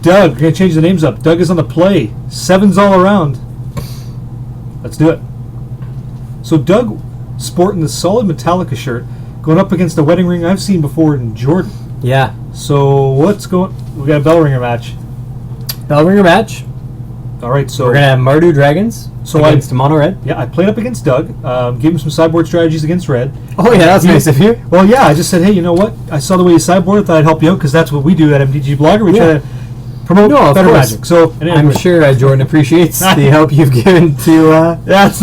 Doug, we're going to change the names up. Doug is on the play. 7s all around. Let's do it. So Doug, sporting the solid Metallica shirt, going up against the wedding ring I've seen before in Jordan. Yeah. So what's going... We got a bell ringer match. Bell ringer match. All right, so... We're going to have Mardu Dragons against Mono Red. Yeah, I played up against Doug. Gave him some sideboard strategies against Red. Oh, yeah, that's nice of you. Well, yeah, I just said, hey, you know what? I saw the way you sideboard. I thought I'd help you out because that's what we do at MTG Blogger. We try to promote better Magic. So I'm sure Jordan appreciates the help you've given to... That's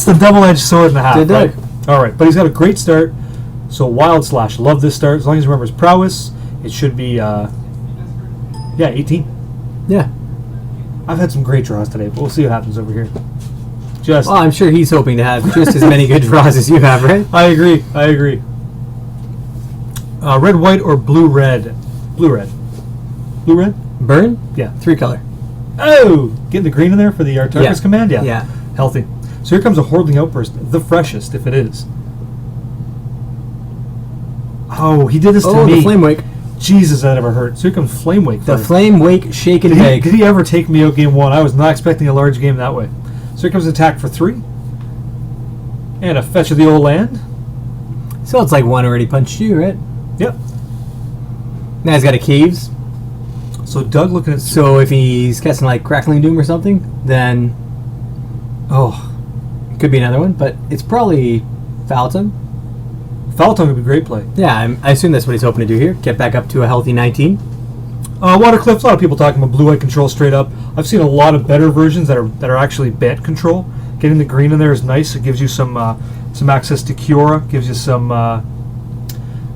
the double-edged sword and a half, right? All right, but he's got a great start. So Wild Slash, love this start. As long as he remembers prowess, it should be, 18. Yeah. I've had some great draws today, but we'll see what happens over here. Well, I'm sure he's hoping to have just as many good draws as you have, right? I agree. Red, white, or blue, red? Blue, red. Blue, red? Burn? Yeah. 3-color. Oh! Getting the green in there for the Artarkas command? Yeah. Healthy. So here comes a Hordeling Outburst, the freshest, if it is. Oh, he did this to me. Oh, the Flame Wake. Jesus, that ever hurt. So here comes Flame Wake. The Flame Wake Shake and Bake. Did he ever take me out game 1? I was not expecting a large game that way. So here comes an attack for 3. And a fetch of the old land. So it's like one already punched you, right? Yep. Now he's got a Caves. So Doug looking at... So if he's casting like Crackling Doom or something, then... Oh. Could be another one, but it's probably Foul Tongue. Foul Tongue would be a great play. Yeah, I assume that's what he's hoping to do here. Get back up to a healthy 19. Watercliff, a lot of people talking about blue-white control straight up. I've seen a lot of better versions that are actually bant control. Getting the green in there is nice. It gives you some access to Kiora. Gives you some...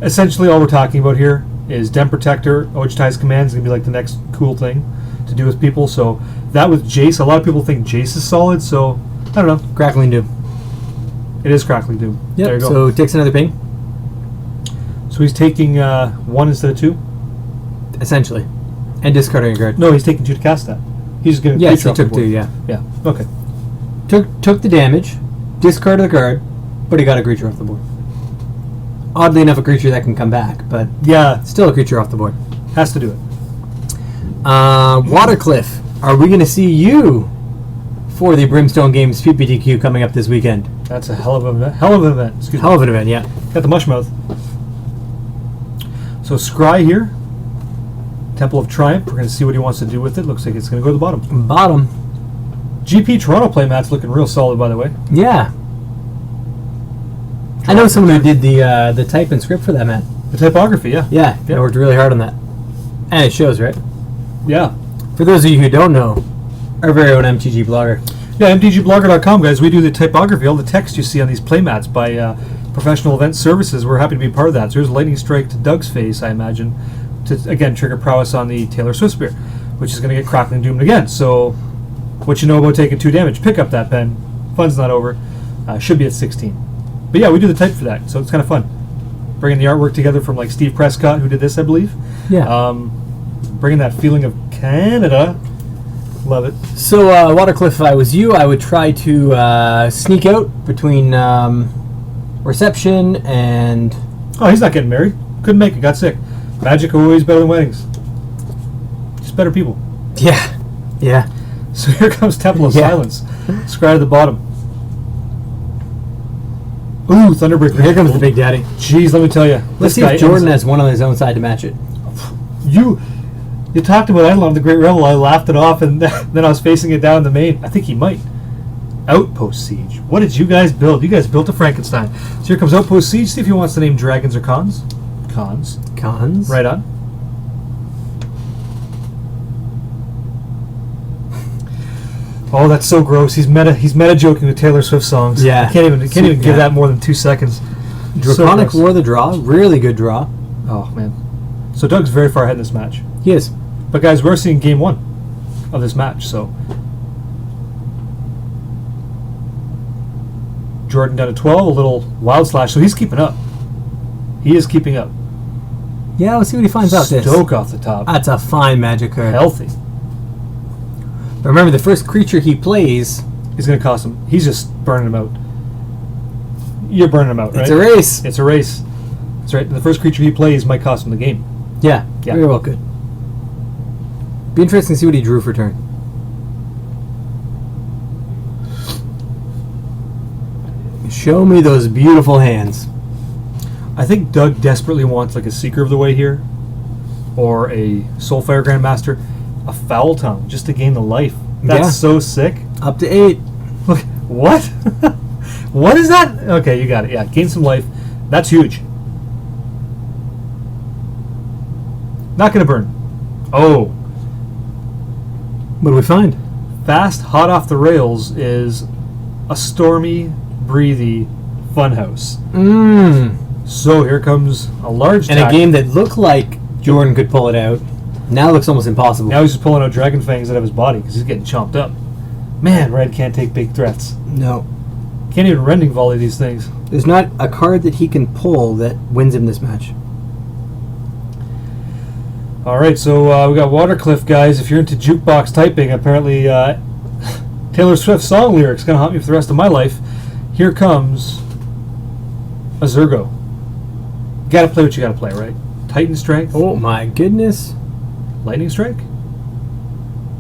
essentially, all we're talking about here is Den Protector. Ojtai's command is going to be like the next cool thing to do with people. So that with Jace, a lot of people think Jace is solid, so I don't know. Crackling Doom. It is Crackling Doom. Yep, there you go. So takes another ping. So he's taking 1 instead of 2? Essentially. And discarding a card. No, he's taking 2 to cast that. He's just going to Yes, he took 2, yeah. Yeah, okay. Took the damage, discarded the card, but he got a creature off the board. Oddly enough, a creature that can come back, but yeah, still a creature off the board. Has to do it. Watercliff, are we going to see you for the Brimstone Games PPTQ coming up this weekend? That's a hell of an event. Excuse me. Hell of an event, yeah. Got the mushmouth. So Scry here. Temple of Triumph. We're going to see what he wants to do with it. Looks like it's going to go to the bottom. Bottom. GP Toronto playmat's looking real solid, by the way. Yeah. I know someone who did the type and script for that, man. The typography, yeah. Yeah, they worked really hard on that. And it shows, right? Yeah. For those of you who don't know, our very own MTG blogger. Yeah, mtgblogger.com, guys. We do the typography, all the text you see on these playmats by Professional Event Services. We're happy to be part of that. So here's a lightning strike to Doug's face, I imagine, to, again, trigger prowess on the Taylor Swift Spear, which is going to get Crackling Doomed again. So what you know about taking 2 damage, pick up that pen. Fun's not over. Should be at 16. But yeah, we do the type for that, so it's kind of fun. Bringing the artwork together from like Steve Prescott, who did this, I believe. Yeah. Bringing that feeling of Canada. Love it. So, Watercliff, if I was you, I would try to sneak out between reception and... Oh, he's not getting married. Couldn't make it, got sick. Magic always better than weddings. Just better people. Yeah. Yeah. So here comes Temple of Silence. Scry at the bottom. Ooh, Thunderbreaker. Here comes the Big Daddy. Jeez, let me tell you. Let's see if Jordan has one on his own side to match it. You talked about Eidolon of the Great Revel. I laughed it off, and then I was facing it down the main. I think he might. Outpost Siege. What did you guys build? You guys built a Frankenstein. So here comes Outpost Siege. See if he wants to name dragons or cons. Cons. Cons? Right on. Oh, that's so gross. He's meta joking with Taylor Swift songs. Yeah. I can't even give that more than 2 seconds. Draconic War the draw. Really good draw. Oh, man. So Doug's very far ahead in this match. He is. But guys, we're seeing game 1 of this match, so Jordan down to 12, a little Wild Slash, so he's keeping up. He is keeping up. Yeah, let's see what he finds out this. Stoke off the top. That's a fine Magic card. Healthy. But remember, the first creature he plays... He's going to cost him. He's just burning him out. You're burning him out, right? It's a race. It's a race. That's right. The first creature he plays might cost him the game. Yeah, very well good. Be interesting to see what he drew for turn. Show me those beautiful hands. I think Doug desperately wants like a Seeker of the Way here, or a Soulfire Grandmaster, a Foul Tongue, just to gain the life. That's so sick. Up to 8. Look, what? What is that? Okay, you got it. Yeah, gain some life. That's huge. Not gonna burn. Oh. What do we find? Fast, hot off the rails is a stormy, breathy funhouse. So here comes a large and a game that looked like Jordan could pull it out. Now looks almost impossible. Now he's just pulling out Dragon Fangs out of his body because he's getting chomped up. Man, Red can't take big threats. No. Can't even Rending Volley these things. There's not a card that he can pull that wins him this match. Alright, so we got Watercliff, guys. If you're into jukebox typing, apparently Taylor Swift song lyrics going to haunt me for the rest of my life. Here comes a Zergo. You got to play what you got to play, right? Titan Strength. Oh my goodness. Lightning Strike.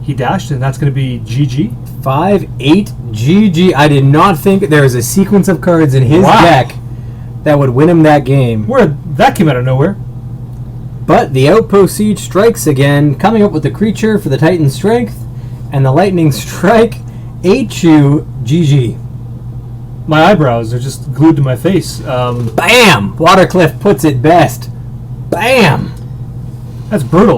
He dashed, and that's going to be GG. 5-8 GG. I did not think there was a sequence of cards in his deck that would win him that game. That came out of nowhere. But the Outpost Siege strikes again, coming up with the creature for the Titan Strength, and the Lightning Strike. 8-2 GG. My eyebrows are just glued to my face. Bam! Watercliff puts it best. Bam! That's brutal.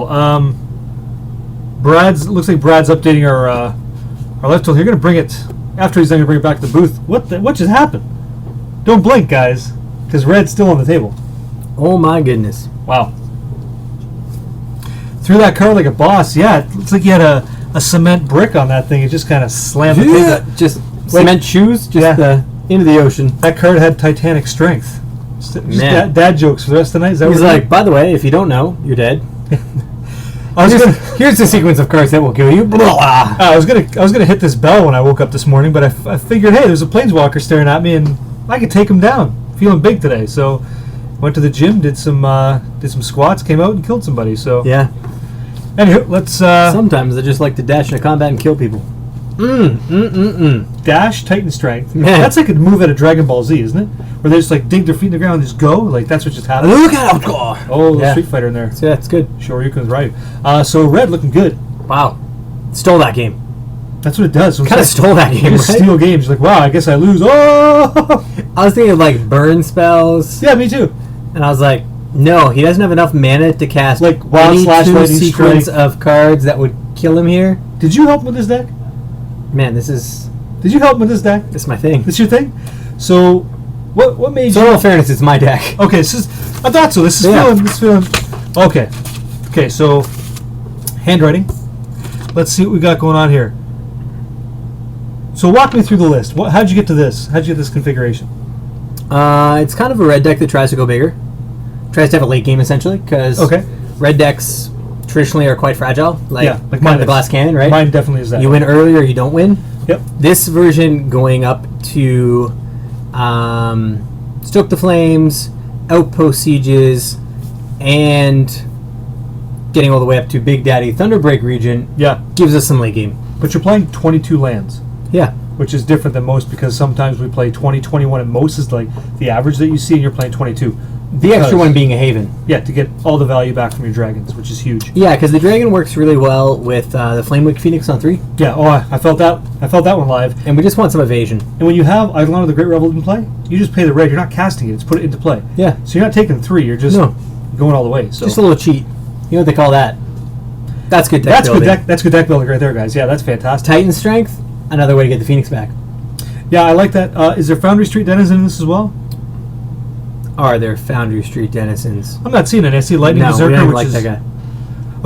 Looks like Brad's updating our left tool. You're going to bring it after he's done. Going to bring it back to the booth. What just happened? Don't blink, guys, because Red's still on the table. Oh my goodness! Wow. Threw that card like a boss. Yeah, it looks like he had a cement brick on that thing. It just kind of slammed the table. Just cement shoes. Just into the ocean. That card had Titanic strength. Just dad jokes for the rest of the night. Is that He's like, by the way, if you don't know, you're dead. Here's the sequence of cards that will kill you. I was gonna hit this bell when I woke up this morning, but I figured, hey, there's a planeswalker staring at me, and I could take him down. Feeling big today, so went to the gym, did some squats, came out and killed somebody. So yeah. Anywho, let's. Sometimes I just like to dash into combat and kill people. Dash, Titan Strength. Man. That's like a move out of Dragon Ball Z, isn't it? Where they just like dig their feet in the ground and just go. Like that's what just happened. Look out! Oh, yeah. Street Fighter in there. So, yeah, it's good. Shoryuken's right. So Red looking good. Wow, stole that game. That's what it does. Kind of stole that game. You just steal games. You're like, wow, I guess I lose. Oh! I was thinking of like burn spells. Yeah, me too. And I was like, no, he doesn't have enough mana to cast like Wild Slash two Lightning sequence Strike of cards that would kill him here. Did you help him with this deck? Man, this is. Did you help him with this deck? This is my thing. This your thing? So, what made you? So in all fairness, it's my deck. Okay, I thought so. This is feeling. Okay. So, handwriting. Let's see what we got going on here. So walk me through the list. How'd you get to this? How'd you get this configuration? It's kind of a red deck that tries to go bigger. Tries to have a late game, essentially, because red decks traditionally are quite fragile. Like mine, the glass cannon, right? Mine definitely is that. You win early or you don't win. Yep. This version going up to Stoke the Flames, Outpost Sieges, and getting all the way up to Big Daddy Thunderbreak region gives us some late game. But you're playing 22 lands. Yeah. Which is different than most because sometimes we play 20, 21, and most is like the average that you see, and you're playing 22. The extra one being a Haven. Yeah, to get all the value back from your dragons, which is huge. Yeah, because the dragon works really well with the Flamewick Phoenix on 3. Yeah, I felt that. I felt that one live. And we just want some evasion. And when you have Eidolon of the Great Revel in play, you just pay the red. You're not casting it. It's put it into play. Yeah. So you're not taking 3. You're just going all the way. So just a little cheat. You know what they call that? That's good deck building. That's good deck building right there, guys. Yeah, that's fantastic. Titan Strength, another way to get the Phoenix back. Yeah, I like that. Is there Foundry Street Denizen in this as well? Are there Foundry Street Denizens? I'm not seeing it. I see Lightning Berserker, which is that guy.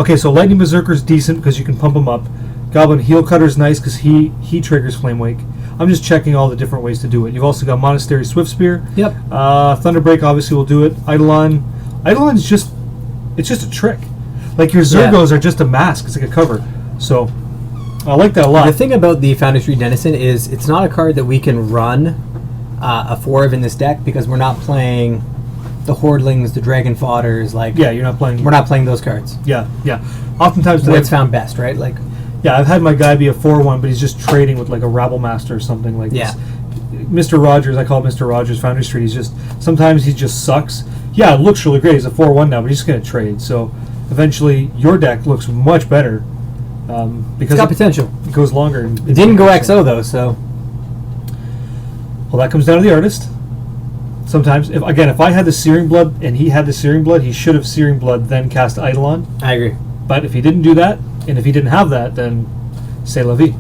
Okay, so Lightning Berserker's decent because you can pump him up. Goblin Heel Cutter's nice because he triggers Flame Wake. I'm just checking all the different ways to do it. You've also got Monastery Swift Spear. Yep. Thunderbreak obviously will do it. Eidolon's just a trick. Like your Zergos are just a mask. It's like a cover. So I like that a lot. The thing about the Foundry Street Denizen is it's not a card that we can run a 4 of in this deck because we're not playing the Hordlings, the Dragon Fodders, like you're not playing. We're not playing those cards. Yeah. Oftentimes, where it's found best, right? Like, yeah, I've had my guy be a 4/1, but he's just trading with like a Rabble Master or something like this. Mr. Rogers, I call him Mr. Rogers, Foundry Street. He's just sometimes he just sucks. Yeah, it looks really great. He's a 4/1 now, but he's just gonna trade. So eventually, your deck looks much better because it's got potential. It goes longer. It didn't go XO though, so. Well, that comes down to the artist. Sometimes, if I had the Searing Blood and he had the Searing Blood, he should have Searing Blood, then cast Eidolon. I agree. But if he didn't do that, and if he didn't have that, then c'est la vie.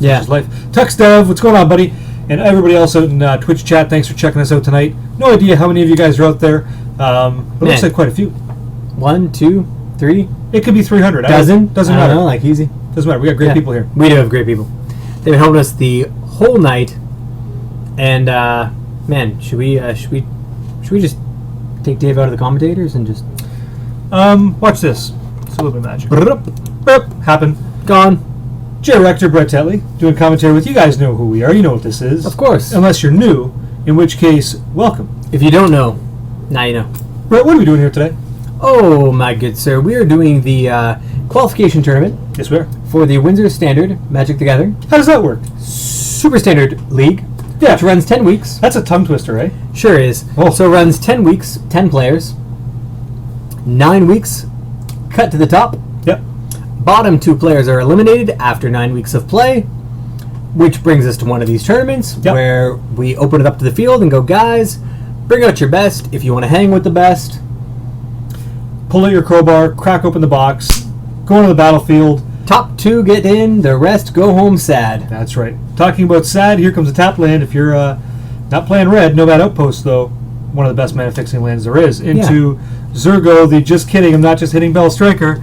Yeah. It's life. Tux Dev, what's going on, buddy? And everybody else out in Twitch chat, thanks for checking us out tonight. No idea how many of you guys are out there. But it looks like quite a few. 1, 2, 3. It could be 300. Doesn't matter. Know, like easy. Doesn't matter. We got great people here. We do have great people. They've been helping us the whole night. And man, should we just take Dave out of the commentators and just watch this? It's a little bit of magic. Happen. Gone. Director Brett Tetley doing commentary with you. Guys know who we are. You know what this is. Of course. Unless you're new, in which case, welcome. If you don't know, now you know. Brett, what are we doing here today? Oh my good sir, we are doing the qualification tournament. Yes, we are. For the Windsor Standard Magic the Gathering. How does that work? Super Standard League. Yeah. Which runs 10 weeks. That's a tongue twister, right? Sure is. Oh. So it runs 10 weeks, 10 players. 9 weeks, cut to the top. Yep. Bottom 2 players are eliminated after 9 weeks of play, which brings us to one of these tournaments where we open it up to the field and go, guys, bring out your best if you want to hang with the best. Pull out your crowbar, crack open the box, go into the battlefield. Top 2 get in, the rest go home sad. That's right. Talking about sad, here comes a tap land. If you're not playing red, Nomad Outpost, though, one of the best mana fixing lands there is, into Zergo, the just kidding, I'm not just hitting Bell Striker.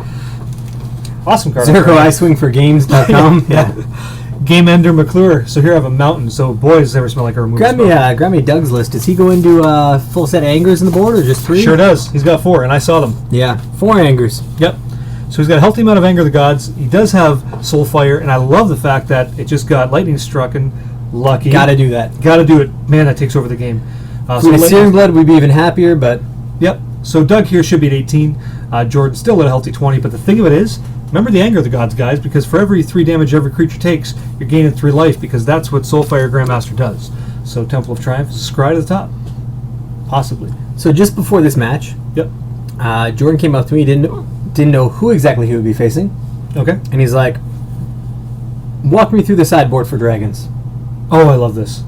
Awesome card. Zergo, iswingforgames.com. Yeah. Game Ender McClure. So here I have a mountain. So boys never smell like a removal spell. Grab me Doug's list. Does he go into full set angers in the board or just 3? Sure does. He's got 4, and I saw them. Yeah, 4 angers. Yep. So he's got a healthy amount of Anger of the Gods. He does have Soulfire, and I love the fact that it just got Lightning Struck and Lucky. Gotta do that. Gotta do it. Man, that takes over the game. So with Searing Blood, we'd be even happier, but... Yep. So Doug here should be at 18. Jordan still at a healthy 20, but the thing of it is, remember the Anger of the Gods, guys, because for every 3 damage every creature takes, you're gaining 3 life, because that's what Soulfire Grandmaster does. So Temple of Triumph is scry to the top. Possibly. So just before this match, Jordan came up to me, didn't know who exactly he would be facing. Okay. And he's like, walk me through the sideboard for dragons. Oh, I love this.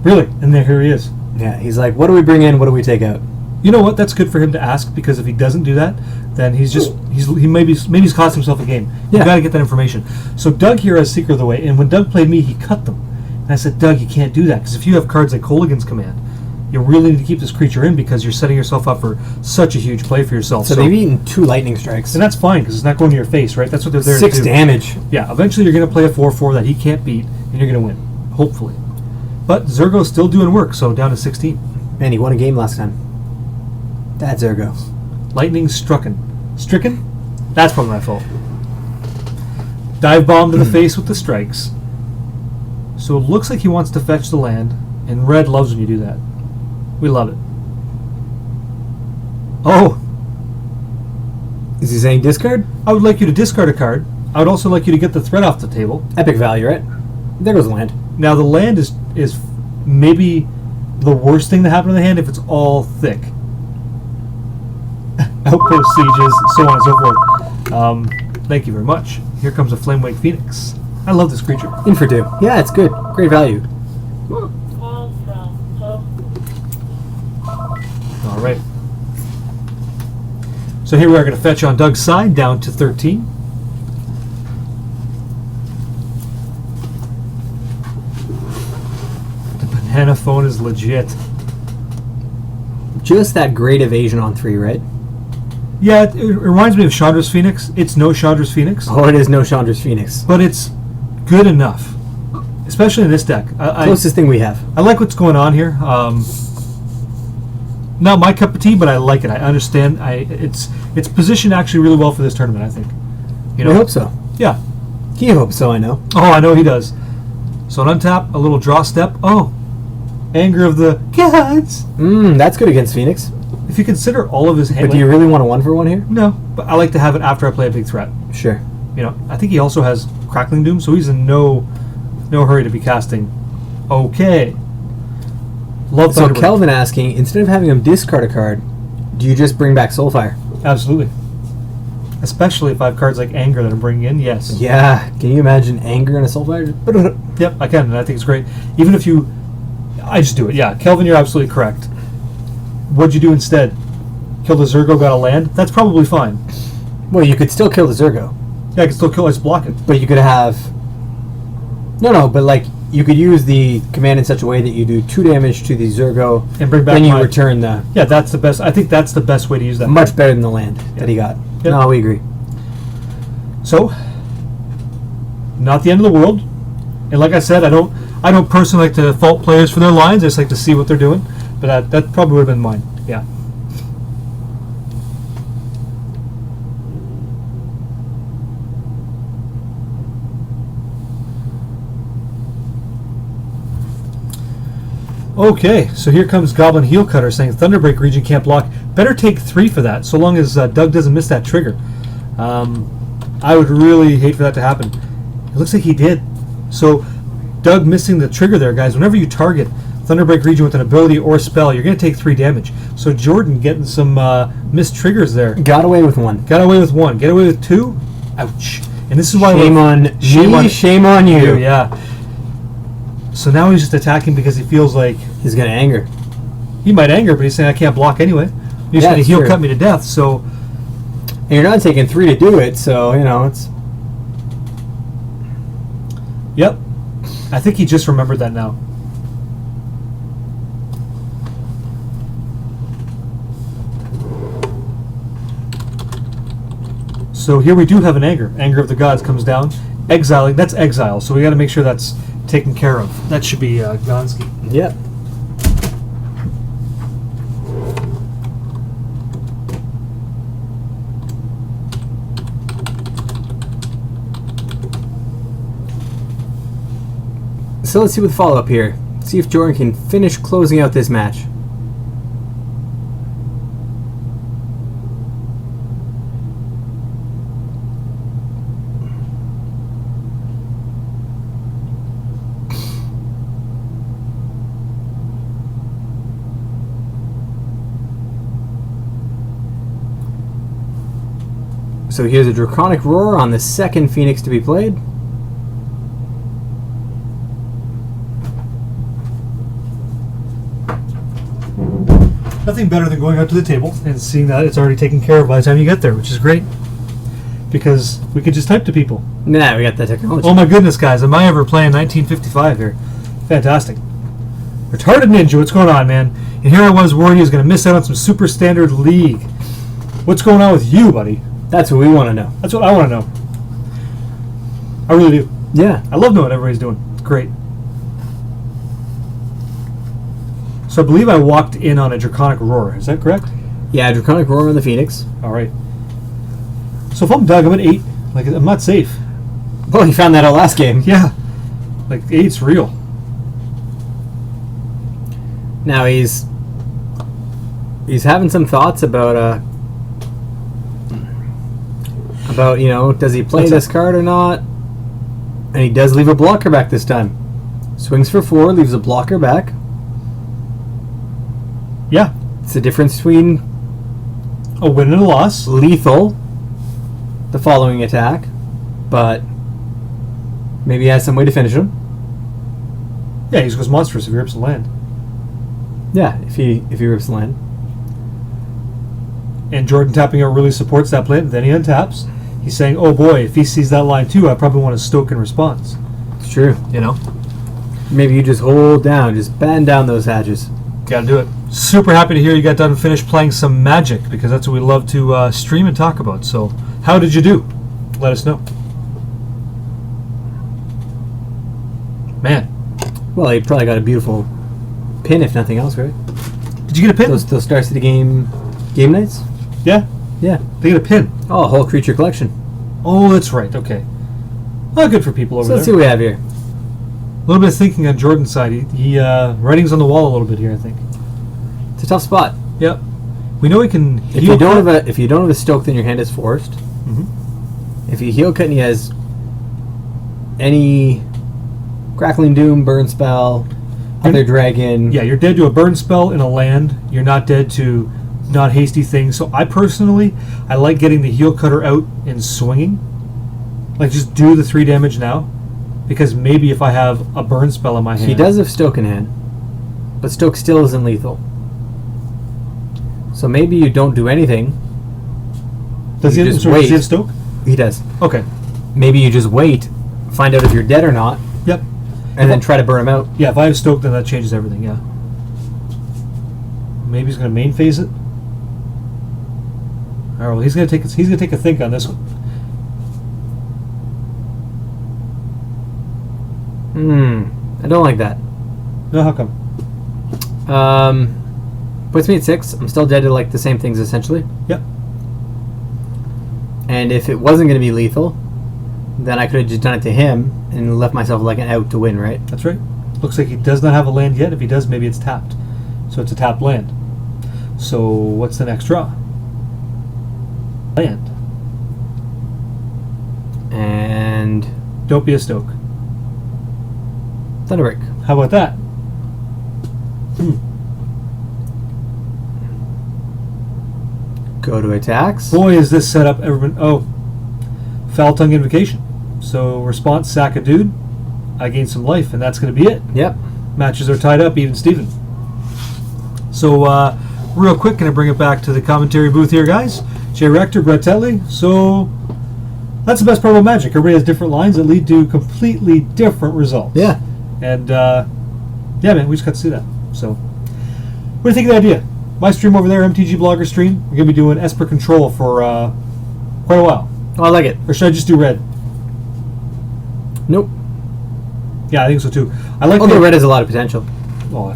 Really? And here he is. Yeah, he's like, what do we bring in, what do we take out? You know what? That's good for him to ask, because if he doesn't do that, then he's cost himself a game. You got to get that information. So Doug here has Seeker of the Way, and when Doug played me, he cut them. And I said, Doug, you can't do that, because if you have cards like Colligan's Command, you really need to keep this creature in because you're setting yourself up for such a huge play for yourself. So they've eaten 2 lightning strikes. And that's fine, because it's not going to your face, right? That's what they're there to do. 6 damage. Yeah, eventually you're going to play a 4/4 that he can't beat, and you're going to win. Hopefully. But Zergo's still doing work, so down to 16. Man, he won a game last time. That's Zergo. Lightning Stricken. That's probably my fault. Dive Bomb to the face with the strikes. So it looks like he wants to fetch the land, and red loves when you do that. We love it. Oh! Is he saying discard? I would like you to discard a card. I would also like you to get the threat off the table. Epic value, right? There goes the land. Now the land is maybe the worst thing to happen to the hand if it's all thick. Outpost sieges, so on and so forth. Thank you very much. Here comes a Flamewake Phoenix. I love this creature. In for 2. Yeah, it's good. Great value. All right. So here we are going to fetch on Doug's side down to 13. The banana phone is legit. Just that great evasion on 3, right? Yeah, it reminds me of Chandra's Phoenix. It's no Chandra's Phoenix. Oh, it is no Chandra's Phoenix. But it's good enough. Especially in this deck. Closest thing we have. I like what's going on here. Not my cup of tea, but I like it. I understand. It's positioned actually really well for this tournament, I think. You know? I hope so. Yeah. He hopes so, I know. Oh, I know he does. So an untap, a little draw step. Oh. Anger of the gods. That's good against Phoenix. If you consider all of his hand, But do you really want a 1-for-1 here? no, but I like to have it after I play a big threat. Sure. You know, I think he also has Crackling Doom, so he's in no hurry to be casting. Okay. Love So Thunderbird. Kelvin asking, instead of having him discard a card, do you just bring back Soulfire? Absolutely. Especially if I have cards like Anger that I'm bringing in, yes. Yeah. Can you imagine Anger and a Soulfire? Yep, I can, and I think it's great. Even if you... I just do it, yeah. Kelvin, you're absolutely correct. What'd you do instead? Kill the Zergo, got a land? That's probably fine. Well, you could still kill the Zergo. Yeah, I can still kill it, just block it. But you could have... No, but like, you could use the command in such a way that you do 2 damage to the Zergo, And bring back then you my... return the... Yeah, that's the best. I think that's the best way to use that. Much better than the land that he got. Yep. No, we agree. So, not the end of the world. And like I said, I don't personally like to fault players for their lines. I just like to see what they're doing. But that probably would have been mine. Yeah. Okay, so here comes Goblin Heel Cutter saying Thunderbreak region can't block. Better take 3 for that, so long as Doug doesn't miss that trigger. I would really hate for that to happen. It looks like he did. So Doug missing the trigger there, guys. Whenever you target Thunderbreak region with an ability or spell, you're going to take 3 damage. So Jordan getting some missed triggers there. Got away with 1. Got away with 1. Get away with 2? Ouch. And this is why Shame on you. Yeah. So now he's just attacking because he feels like He's going to anger. he might anger, but he's saying I can't block anyway. He's Yeah, going to it's heel true. cut me to death. So And you're not taking 3 to do it, so, you know, it's... yep, I think he just remembered that now. So here we do have an anger. Anger of the gods comes down. Exiling, that's exile. So we got to make sure that's taken care of. That should be Gonski. Yep. So let's see what the follow-up here. See if Jordan can finish closing out this match. So here's a Draconic Roar on the second Phoenix to be played. Nothing better than going out to the table and seeing that it's already taken care of by the time you get there, which is great. Because we could just type to people. Nah, we got that technology. Oh my goodness, guys, am I ever playing 1955 here? Fantastic. Retarded Ninja, what's going on, man? And here I was worried he was going to miss out on some Super Standard League. What's going on with you, buddy? That's what we want to know. That's what I want to know. I really do. Yeah. I love knowing what everybody's doing. It's great. So I believe I walked in on a Draconic Roar. Is that correct? Yeah, Draconic Roar on the Phoenix. All right. So if I'm Doug, I'm at 8. Like, I'm not safe. Well, you found that out last game. Yeah. Like, 8's real. Now he's having some thoughts about you know, does he play What's this that? card or not? And he does leave a blocker back this time. Swings for 4, leaves a blocker back. Yeah. It's the difference between A win and a loss. lethal, the following attack, but maybe he has some way to finish him. Yeah, he just goes monstrous if he rips the land. Yeah, if he rips the land. And Jordan tapping out really supports that play. Then he untaps. He's saying, oh boy, if he sees that line too, I probably want to stoke in response. It's true. You know? Maybe you just hold down, just band down those hatches. Gotta do it. Super happy to hear you got done and finished playing some Magic, because that's what we love to stream and talk about. So, how did you do? Let us know. Man. Well, he probably got a beautiful pin, if nothing else, right? Did you get a pin? Those starts of the game nights? Yeah. Yeah. They get a pin. Oh, a whole creature collection. Oh, that's right. Okay. Well, good for people over So let's see there. what we have here. little bit of thinking on Jordan's side. He writing's on the wall a little bit here, I think. It's a tough spot. Yep. We know he can. If you don't have a stoke, then your hand is forced. Mm-hmm. If you heal cut and he has any crackling doom, burn spell, other dragon. Yeah, you're dead to a burn spell in a land. You're not dead to not hasty things. So I personally, I like getting the heal cutter out and swinging. Like just do the 3 damage now, because maybe if I have a burn spell in my hand. He does have stoke in hand, but stoke still isn't lethal. So maybe you don't do anything. Does he have stoke? He does. Okay. Maybe you just wait, find out if you're dead or not. Yep. And then try to burn him out. Yeah, if I have stoke, then that changes everything. Yeah. Maybe he's going to main phase it. All right. Well, he's going to take a think on this one. I don't like that. No, how come? Puts me at 6. I'm still dead to like the same things essentially. Yep. And if it wasn't going to be lethal, then I could have just done it to him and left myself like an out to win, right? That's right. Looks like he does not have a land yet. If he does, maybe it's tapped. So it's a tapped land. So what's the next draw? Land. And Don't be a stoke. Thunderbreak. How about that? Go to attacks. Boy, is this set up ever been... Oh. Foul Tongue Invocation. So response, sack a dude. I gain some life, and that's going to be it. Yep. Matches are tied up, even Steven. So, real quick, going to bring it back to the commentary booth here, guys. Jay Rector, Brett Tetley. So, that's the best part about Magic. Everybody has different lines that lead to completely different results. Yeah. And, yeah, man, we just got to see that. So, what do you think of the idea? My stream over there, MTG Blogger stream, we're going to be doing Esper Control for quite a while. Oh, I like it. Or should I just do red? Nope. Yeah, I think so too. I like Although red has a lot of potential. Oh,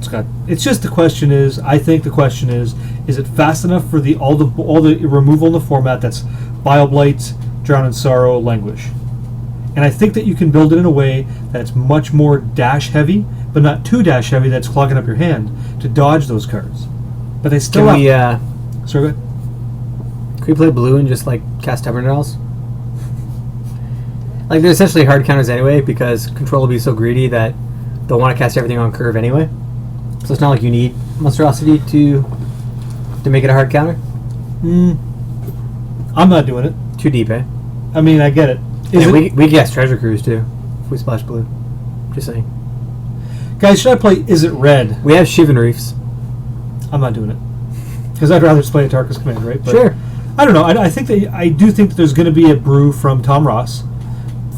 it's just the question is, I think the question is it fast enough for all the removal in the format that's Bioblight, Drown in Sorrow, Languish? And I think that you can build it in a way that's much more dash heavy, but not too dash heavy that's clogging up your hand to dodge those cards. But they still Can we, sorry, go ahead. Can we play blue and just like cast Stubborn Rails? Like they're essentially hard counters anyway, because control will be so greedy that they'll want to cast everything on curve anyway. So it's not like you need Monstrosity to make it a hard counter. I'm not doing it. Too deep, eh? I mean, I get it. We can cast Treasure Cruise too if we splash blue. Just saying. Guys, should I play Is It Red? We have Shivan Reefs. I'm not doing it. Because I'd rather just play a Tarkus Command, right? But sure. I don't know. I do think that there's going to be a brew from Tom Ross,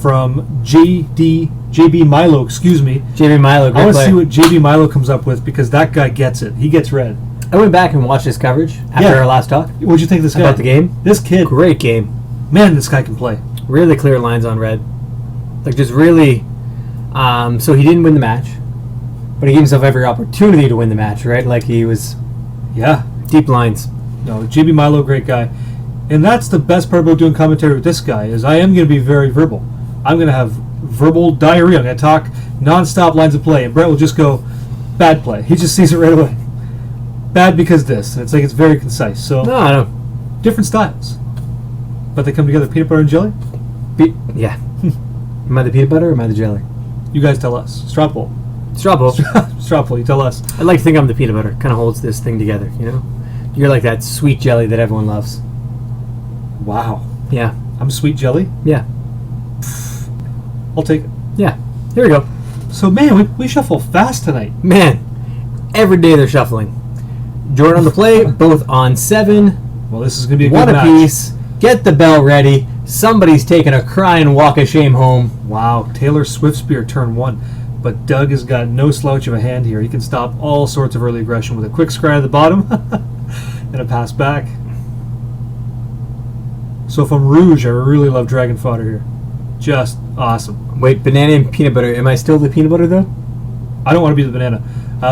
from JB Milo, excuse me. JB Milo, great I want to player. see what JB Milo comes up with, because that guy gets it. He gets red. I went back and watched his coverage after our last talk. What'd you think of this guy? About the game? This kid. Great game. Man, this guy can play. Really clear lines on red. Like just really... so he didn't win the match, but he gave himself every opportunity to win the match, right? Like he was... Yeah. Deep lines. No, JB Milo, great guy. And that's the best part about doing commentary with this guy, is I am going to be very verbal. I'm going to have verbal diarrhea. I'm going to talk non-stop lines of play, and Brett will just go, bad play. He just sees it right away. Bad because this. And it's like it's very concise. So No, I don't. different styles. But they come together, peanut butter and jelly? Yeah. Am I the peanut butter or am I the jelly? You guys tell us. Straw poll. Straw poll. Straw poll, you tell us. I like to think I'm the peanut butter. Kind of holds this thing together, you know? You're like that sweet jelly that everyone loves. Wow. Yeah. I'm sweet jelly? Yeah. I'll take it. Yeah. Here we go. So, man, we shuffle fast tonight. Man, every day they're shuffling. Jordan on the play, both on 7. Well, this is going to be a One good match. apiece. Get the bell ready. Somebody's taking a crying walk of shame home. Wow, Taylor Swiftspear turn 1. But Doug has got no slouch of a hand here. He can stop all sorts of early aggression with a quick scry at the bottom and a pass back. So from Rouge, I really love Dragon Fodder here. Just awesome. Wait, banana and peanut butter. Am I still the peanut butter, though? I don't want to be the banana.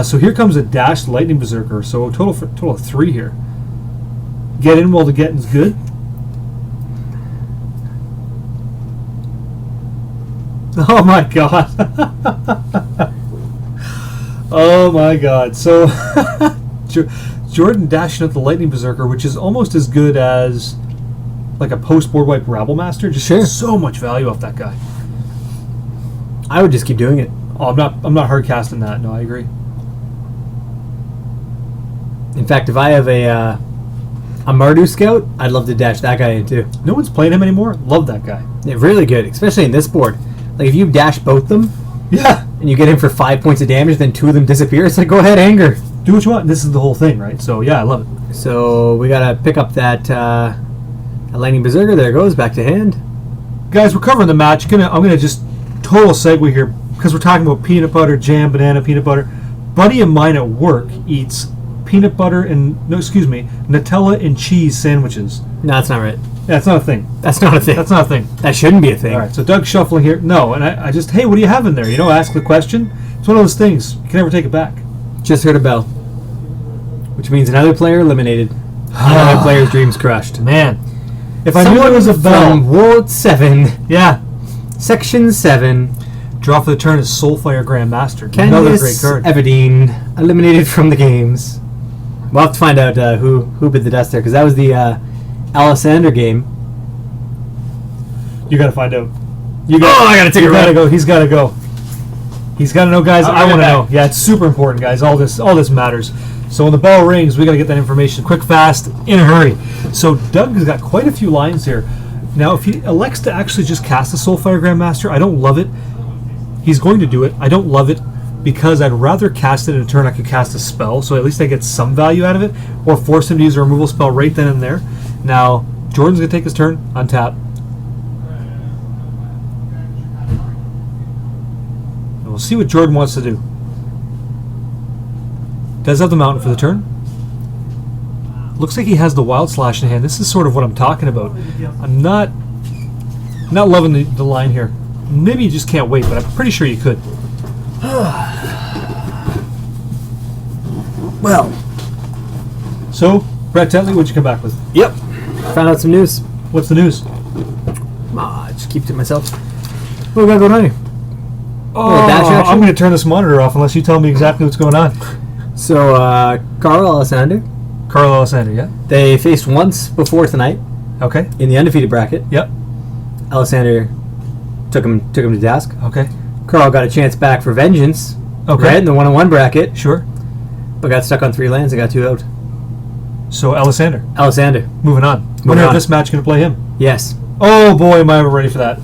So here comes a dashed Lightning Berserker. So total of 3 here. Get in while the getting's good. Oh my god. Oh my god. So Jordan dashing at the Lightning Berserker, which is almost as good as like a post-board wipe Rabble Master. Just so much value off that guy. I would just keep doing it. Oh, I'm not hard casting that. No, I agree. In fact, if I have a Mardu Scout, I'd love to dash that guy in too. No one's playing him anymore. Love that guy. Yeah, really good, especially in this board. Like if you dash both them, yeah, and you get him for 5 points of damage, then 2 of them disappear. It's like, go ahead, anger. Do what you want. This is the whole thing, right? So yeah, I love it. So we gotta pick up that Lightning Berserker. There it goes, back to hand. Guys, we're covering the match. I'm gonna just total segue here because we're talking about peanut butter, jam, banana, peanut butter. Buddy of mine at work eats peanut butter and Nutella and cheese sandwiches. No, that's not right. Yeah, that's not a thing. That's not a thing. That's not a thing. That shouldn't be a thing. All right, so Doug's shuffling here. No, and I just, hey, what do you have in there? Ask the question. It's one of those things. You can never take it back. Just heard a bell, which means another player eliminated. Another player's dreams crushed. Man, if I knew there was a bell. From World 7. Yeah. Section 7. Draw for the turn is Soulfire Grandmaster. Another great card. Everdeen eliminated from the games. We'll have to find out who bit the dust there, because that was the Alessander game. You got to find out. I got to take a gotta go. He's got to go. He's got to know, guys. I want to know. Yeah, it's super important, guys. All this matters. So when the bell rings, we got to get that information quick, fast, in a hurry. So Doug has got quite a few lines here. Now, if he elects to actually just cast the Soulfire Grandmaster, I don't love it. He's going to do it. I don't love it because I'd rather cast it in a turn I could cast a spell, so at least I get some value out of it, or force him to use a removal spell right then and there. Now, Jordan's going to take his turn, untap. And we'll see what Jordan wants to do. Does have the mountain for the turn. Looks like he has the Wild Slash in hand. This is sort of what I'm talking about. I'm not loving the line here. Maybe you just can't wait, but I'm pretty sure you could. Well. So, Brett Tetley, what'd you come back with? Yep. Found out some news. What's the news? I just keep it to myself. What we got going on here? I'm going to turn this monitor off unless you tell me exactly what's going on. So, Carl Alessander. Yeah. They faced once before tonight. Okay. In the undefeated bracket. Yep. Alessander took him to task. Okay. Carl got a chance back for vengeance. Okay. Red in the 1-on-1 bracket. Sure. But got stuck on 3 lands and got 2 out. So Alessander. Moving on. Winner of this match going to play him. Yes. Oh boy, am I ever ready for that.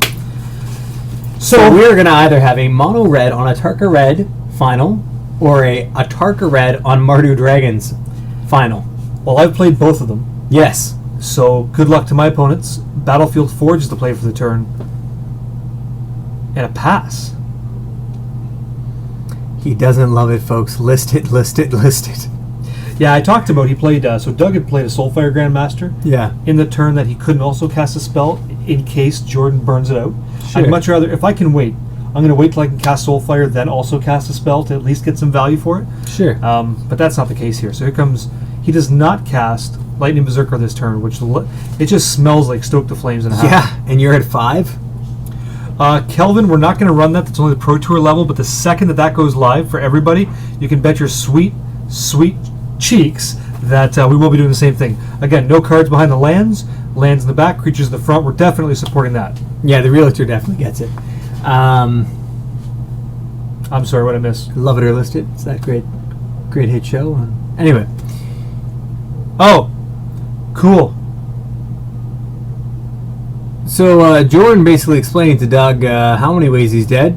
So we're going to either have a mono red on a Tarka Red final or a Tarka Red on Mardu Dragons final. Well, I've played both of them. Yes. So good luck to my opponents. Battlefield Forge is the play for the turn. And a pass. He doesn't love it, folks. List it. Yeah, I talked about he played, so Doug had played a Soulfire Grandmaster. Yeah. In the turn that he couldn't also cast a spell in case Jordan burns it out. Sure. I'd much rather, if I can wait, I'm going to wait till I can cast Soulfire, then also cast a spell to at least get some value for it. Sure. But that's not the case here. So here comes, he does not cast Lightning Berserker this turn, which it just smells like Stoke the Flames in a half. Yeah, and you're at 5? Kelvin, we're not going to run that. That's only the Pro Tour level, but the second that goes live for everybody, you can bet your sweet cheeks that we will be doing the same thing. Again, no cards behind the lands in the back, creatures in the front. We're definitely supporting that. Yeah, the realtor definitely gets it. I'm sorry, what I missed? Love it or list it. It's that great hit show. Anyway. Oh, cool. So Jordan basically explained to Doug how many ways he's dead.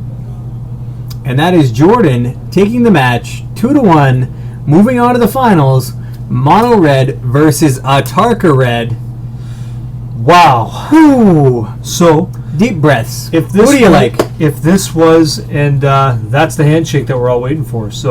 And that is Jordan taking the match 2-1, moving on to the finals, mono red versus Tarka Red. Wow. Whew. So, deep breaths. If this what do you like? If this was, and that's the handshake that we're all waiting for. So